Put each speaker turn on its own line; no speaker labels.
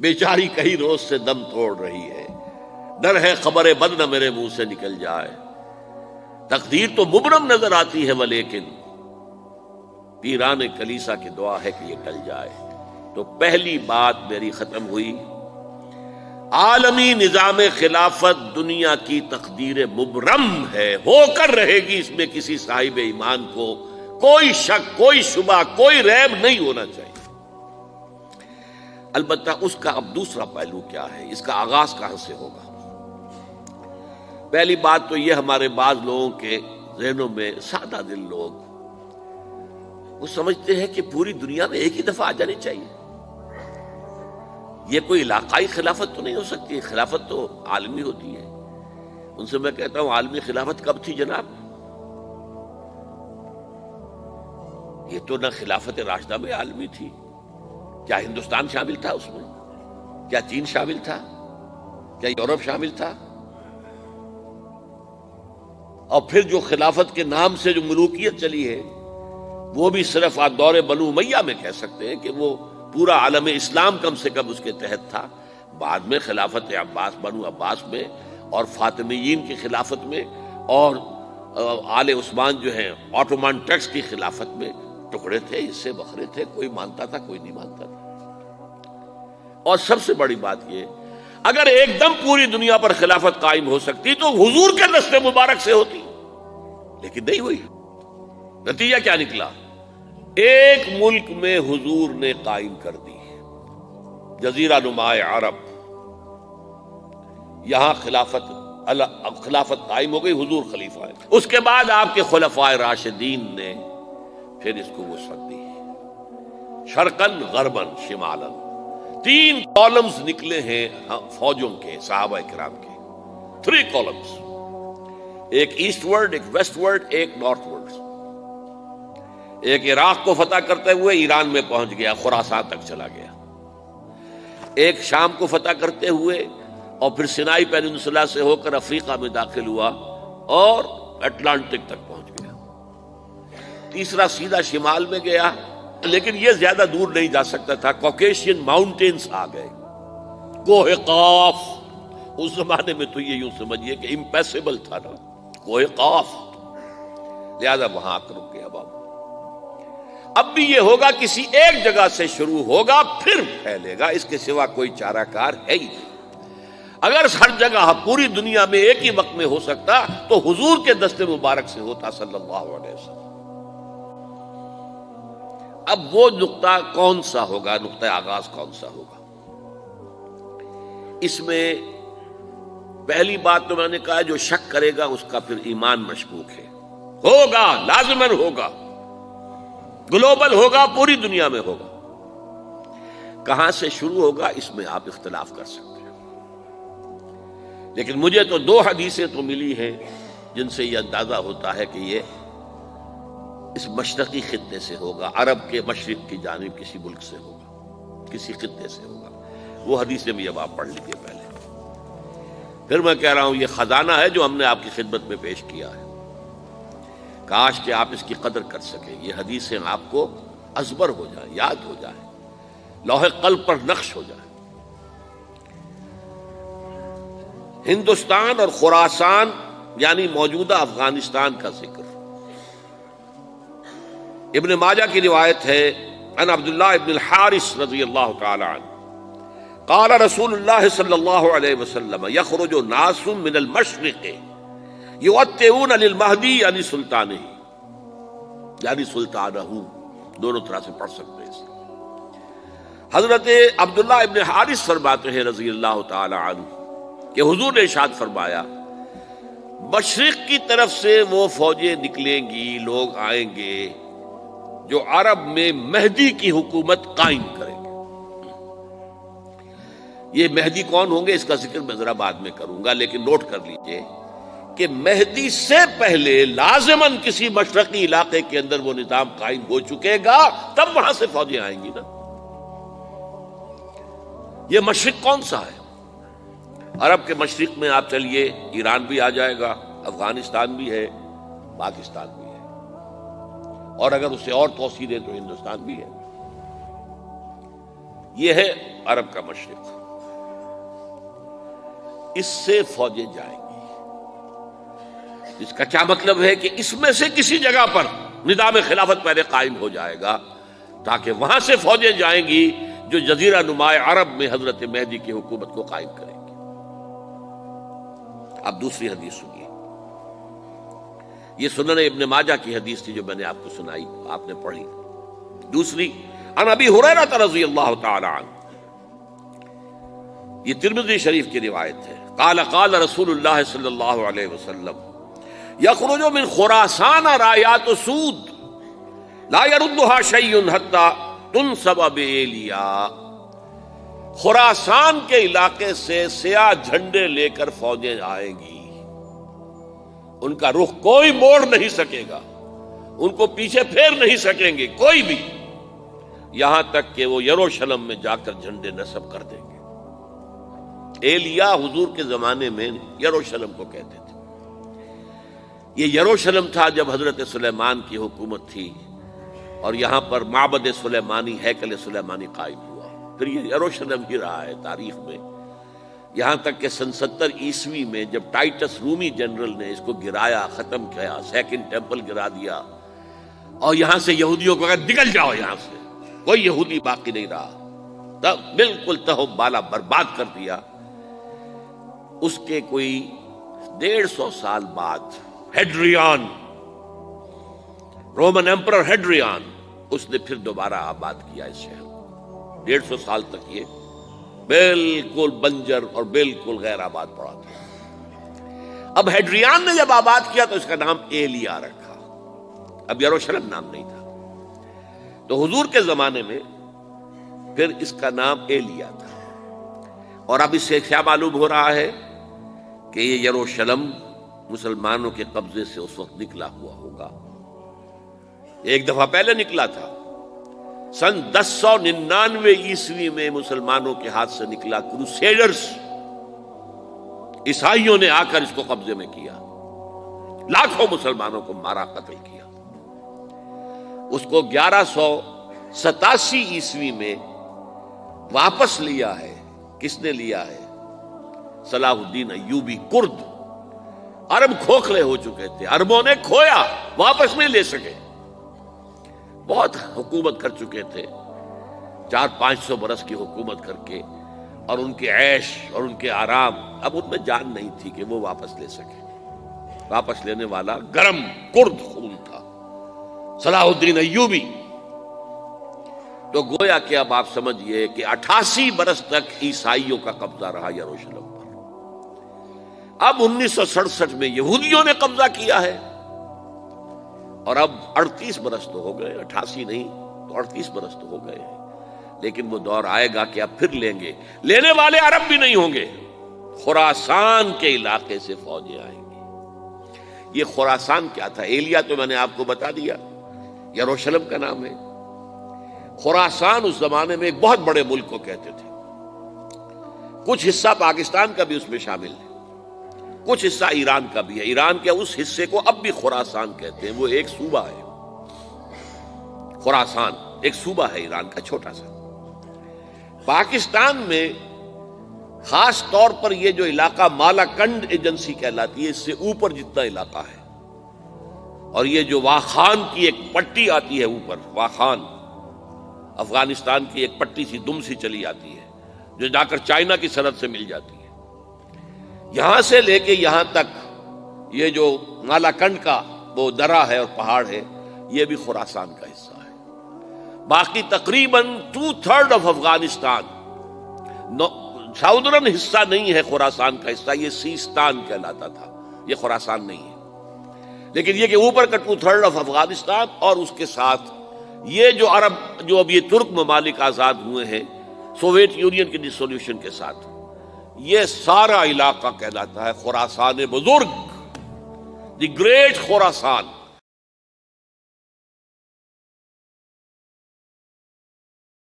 بیچاری کئی روز سے دم توڑ رہی ہے، ڈر ہے خبر بد نہ میرے منہ سے نکل جائے، تقدیر تو مبرم نظر آتی ہے ولیکن پیران کلیسا کی دعا ہے کہ یہ ٹل جائے۔ تو پہلی بات میری ختم ہوئی، عالمی نظام خلافت دنیا کی تقدیر مبرم ہے، ہو کر رہے گی، اس میں کسی صاحب ایمان کو کوئی شک، کوئی شبہ، کوئی ریب نہیں ہونا چاہیے۔ البتہ اس کا اب دوسرا پہلو کیا ہے، اس کا آغاز کہاں سے ہوگا؟ پہلی بات تو یہ، ہمارے بعض لوگوں کے ذہنوں میں، سادہ دل لوگ وہ سمجھتے ہیں کہ پوری دنیا میں ایک ہی دفعہ آ جانی چاہیے، یہ کوئی علاقائی خلافت تو نہیں ہو سکتی، خلافت تو عالمی ہوتی ہے۔ ان سے میں کہتا ہوں عالمی خلافت کب تھی جناب؟ یہ تو نہ خلافت راشدہ میں عالمی تھی، کیا ہندوستان شامل تھا اس میں؟ کیا چین شامل تھا؟ کیا یورپ شامل تھا؟ اور پھر جو خلافت کے نام سے جو ملوکیت چلی ہے وہ بھی صرف آپ دور بنو امیہ میں کہہ سکتے ہیں کہ وہ پورا عالم اسلام کم سے کم اس کے تحت تھا۔ بعد میں خلافت عباس، بنو عباس میں، اور فاطمیین کی خلافت میں، اور آل عثمان جو ہیں آٹومان ٹرکس کی خلافت میں ٹکڑے تھے، حصے بکھرے تھے، کوئی مانتا تھا کوئی نہیں مانتا تھا۔ اور سب سے بڑی بات یہ، اگر ایک دم پوری دنیا پر خلافت قائم ہو سکتی تو حضور کے دست مبارک سے ہوتی، لیکن نہیں ہوئی۔ نتیجہ کیا نکلا؟ ایک ملک میں حضور نے قائم کر دی، جزیرہ نما عرب، یہاں خلافت قائم ہو گئی، حضور خلیفہ ہے۔ اس کے بعد آپ کے خلفائے راشدین نے پھر اس کو وسعت دی، شرقاً غرباً شمالاً، 3 کالمز نکلے ہیں فوجوں کے، صحابہ کرام کے، 3 کالمز، ایک ایسٹ ورڈ، ایک ویسٹ ورڈ، ایک نارتھ ورڈ۔ ایک عراق کو فتح کرتے ہوئے ایران میں پہنچ گیا، خراسان تک چلا گیا، ایک شام کو فتح کرتے ہوئے اور پھر سینائی پیننسولا سے ہو کر افریقہ میں داخل ہوا اور اٹلانٹک تک پہنچ گیا، تیسرا سیدھا شمال میں گیا، لیکن یہ زیادہ دور نہیں جا سکتا تھا، کوکیشین ماؤنٹینز آ گئے، کوہ قاف، اس زمانے میں تو یہ یوں سمجھیے کہ امپیسیبل تھا نا، کوہ قاف، لہذا وہاں آ کر رک گیا بابا۔ اب بھی یہ ہوگا، کسی ایک جگہ سے شروع ہوگا پھر پھیلے گا، اس کے سوا کوئی چارہ کار ہے ہی نہیں۔ اگر ہر جگہ پوری دنیا میں ایک ہی وقت میں ہو سکتا تو حضور کے دست مبارک سے ہوتا صلی اللہ علیہ وسلم۔ اب وہ نقطہ کون سا ہوگا، نقطہ آغاز کون سا ہوگا؟ اس میں پہلی بات تو میں نے کہا، جو شک کرے گا اس کا پھر ایمان مشکوک ہے، ہوگا، لازماً ہوگا، گلوبل ہوگا، پوری دنیا میں ہوگا۔ کہاں سے شروع ہوگا اس میں آپ اختلاف کر سکتے ہیں، لیکن مجھے تو 2 حدیثیں تو ملی ہیں جن سے یہ اندازہ ہوتا ہے کہ یہ اس مشرقی خطے سے ہوگا، عرب کے مشرق کی جانب کسی ملک سے ہوگا، کسی خطے سے ہوگا۔ وہ حدیثیں بھی اب آپ پڑھ لیجیے پہلے، پھر میں کہہ رہا ہوں یہ خزانہ ہے جو ہم نے آپ کی خدمت میں پیش کیا ہے، کاش کہ آپ اس کی قدر کر سکیں، یہ حدیثیں آپ کو ازبر ہو جائیں، یاد ہو جائیں، لوح قلب پر نقش ہو جائیں۔ ہندوستان اور خراسان یعنی موجودہ افغانستان کا ذکر ابن ماجہ کی روایت ہے، عن عبداللہ ابن الحارث رضی اللہ تعالی عنہ قال رسول اللہ صلی اللہ علیہ وسلم یخرج ناس من المشرق یوطئون للمہدی یعنی سلطانہ، یعنی سلطانہ، دونوں طرح سے پڑھ سکتے ہیں۔ حضرت عبداللہ ابن حارث فرماتے ہیں رضی اللہ تعالی عنہ کہ حضور نے ارشاد فرمایا، مشرق کی طرف سے وہ فوجیں نکلیں گی، لوگ آئیں گے جو عرب میں مہدی کی حکومت قائم کریں گے۔ یہ مہدی کون ہوں گے اس کا ذکر میں ذرا بعد میں کروں گا، لیکن نوٹ کر لیجئے کہ مہدی سے پہلے لازماً کسی مشرقی علاقے کے اندر وہ نظام قائم ہو چکے گا، تب وہاں سے فوجیں آئیں گی نا۔ یہ مشرق کون سا ہے؟ عرب کے مشرق میں آپ چلیے، ایران بھی آ جائے گا، افغانستان بھی ہے، پاکستان بھی ہے، اور اگر اسے اور توسیع دیں تو ہندوستان بھی ہے۔ یہ ہے عرب کا مشرق، اس سے فوجیں جائیں گی، اس کا کیا مطلب ہے کہ اس میں سے کسی جگہ پر نظام خلافت پہلے قائم ہو جائے گا، تاکہ وہاں سے فوجیں جائیں گی جو جزیرہ نما عرب میں حضرت مہدی کی حکومت کو قائم کریں گی۔ اب دوسری حدیث سنیے، یہ سنن ابن ماجہ کی حدیث تھی جو میں نے آپ کو سنائی، آپ نے پڑھی۔ دوسری، عن ابی ہریرہ رضی اللہ تعالی عنہ، یہ ترمذی شریف کی روایت ہے، قال قال رسول اللہ صلی اللہ علیہ وسلم یخرج من خراسان رایات سود لا يردها شیء حتی تنصب بایلیا، خراسان کے علاقے سے سیاہ جھنڈے لے کر فوجیں آئیں گی، ان کا رخ کوئی موڑ نہیں سکے گا، ان کو پیچھے پھیر نہیں سکیں گے کوئی بھی، یہاں تک کہ وہ یروشلم میں جا کر جھنڈے نصب کر دیں گے۔ ایلیا حضور کے زمانے میں یروشلم کو کہتے تھے، یہ یروشلم تھا جب حضرت سلیمان کی حکومت تھی، اور یہاں پر معبد سلیمانی، ہیکل سلیمانی قائم ہوا، پھر یہ یروشلم ہی رہا ہے تاریخ میں، یہاں تک کہ سن 70 عیسوی میں جب ٹائٹس رومی جنرل نے اس کو گرایا، ختم کیا، سیکنڈ ٹیمپل گرا دیا، اور یہاں سے یہودیوں کو کہا نکل جاؤ یہاں سے، کوئی یہودی باقی نہیں رہا، تب بالکل تہو بالا برباد کر دیا۔ اس کے کوئی 150 سال بعد ہیڈریان، رومن ایمپرر ہیڈریان، اس نے پھر دوبارہ آباد کیا اس شہر کو۔ 150 سال تک یہ بالکل بنجر اور بالکل غیر آباد پڑا تھا۔ اب ہیڈریان نے جب آباد کیا تو اس کا نام ایلیا رکھا، اب یروشلم نام نہیں تھا، تو حضور کے زمانے میں پھر اس کا نام ایلیا تھا۔ اور اب اس سے کیا معلوم ہو رہا ہے کہ یہ یروشلم مسلمانوں کے قبضے سے اس وقت نکلا ہوا ہوگا، ایک دفعہ پہلے نکلا تھا، سن 1099 عیسوی میں مسلمانوں کے ہاتھ سے نکلا، کروسیڈرز عیسائیوں نے آ کر اس کو قبضے میں کیا، لاکھوں مسلمانوں کو مارا، قتل کیا۔ اس کو 1187 عیسوی میں واپس لیا ہے، کس نے لیا ہے؟ صلاح الدین ایوبی کرد۔ عرب کھوکھلے ہو چکے تھے، عربوں نے کھویا، واپس نہیں لے سکے، بہت حکومت کر چکے تھے، 400-500 برس کی حکومت کر کے، اور ان کے عیش اور ان کے آرام، اب ان میں جان نہیں تھی کہ وہ واپس لے سکے۔ واپس لینے والا گرم کرد خون تھا، صلاح الدین ایوبی۔ تو گویا کہ اب آپ سمجھئے کہ 88 برس تک عیسائیوں کا قبضہ رہا یروشلم پر۔ اب 1967 میں یہودیوں نے قبضہ کیا ہے، اور اب 38 برس تو ہو گئے، 88 نہیں تو 38 برس تو ہو گئے ہیں، لیکن وہ دور آئے گا کہ اب پھر لیں گے، لینے والے عرب بھی نہیں ہوں گے، خراسان کے علاقے سے فوجیں آئیں گی۔ یہ خراسان کیا تھا؟ ایلیا تو میں نے آپ کو بتا دیا، یروشلم کا نام ہے۔ خراسان اس زمانے میں ایک بہت بڑے ملک کو کہتے تھے، کچھ حصہ پاکستان کا بھی اس میں شامل ہے، کچھ حصہ ایران کا بھی ہے، ایران کے اس حصے کو اب بھی خراسان کہتے ہیں، وہ ایک صوبہ ہے، خراسان ایک صوبہ ہے ایران کا چھوٹا سا۔ پاکستان میں خاص طور پر یہ جو علاقہ مالاکنڈ ایجنسی کہلاتی ہے، اس سے اوپر جتنا علاقہ ہے، اور یہ جو واخان کی ایک پٹی آتی ہے اوپر، واخان افغانستان کی ایک پٹی سی دم سی چلی آتی ہے جو جا کر چائنا کی سرحد سے مل جاتی ہے، یہاں سے لے کے یہاں تک یہ جو مالاکنڈ کا وہ درہ ہے اور پہاڑ ہے، یہ بھی خراسان کا حصہ ہے۔ باقی تقریباً 2/3 آف افغانستان ساؤدرن حصہ نہیں ہے خراسان کا حصہ، یہ سیستان کہلاتا تھا، یہ خراسان نہیں ہے، لیکن یہ کہ اوپر کا 2/3 آف افغانستان، اور اس کے ساتھ یہ جو عرب جو اب یہ ترک ممالک آزاد ہوئے ہیں سوویت یونین کی ڈسولوشن کے ساتھ، یہ سارا علاقہ کہلاتا ہے خراسان بزرگ، دی گریٹ خراسان۔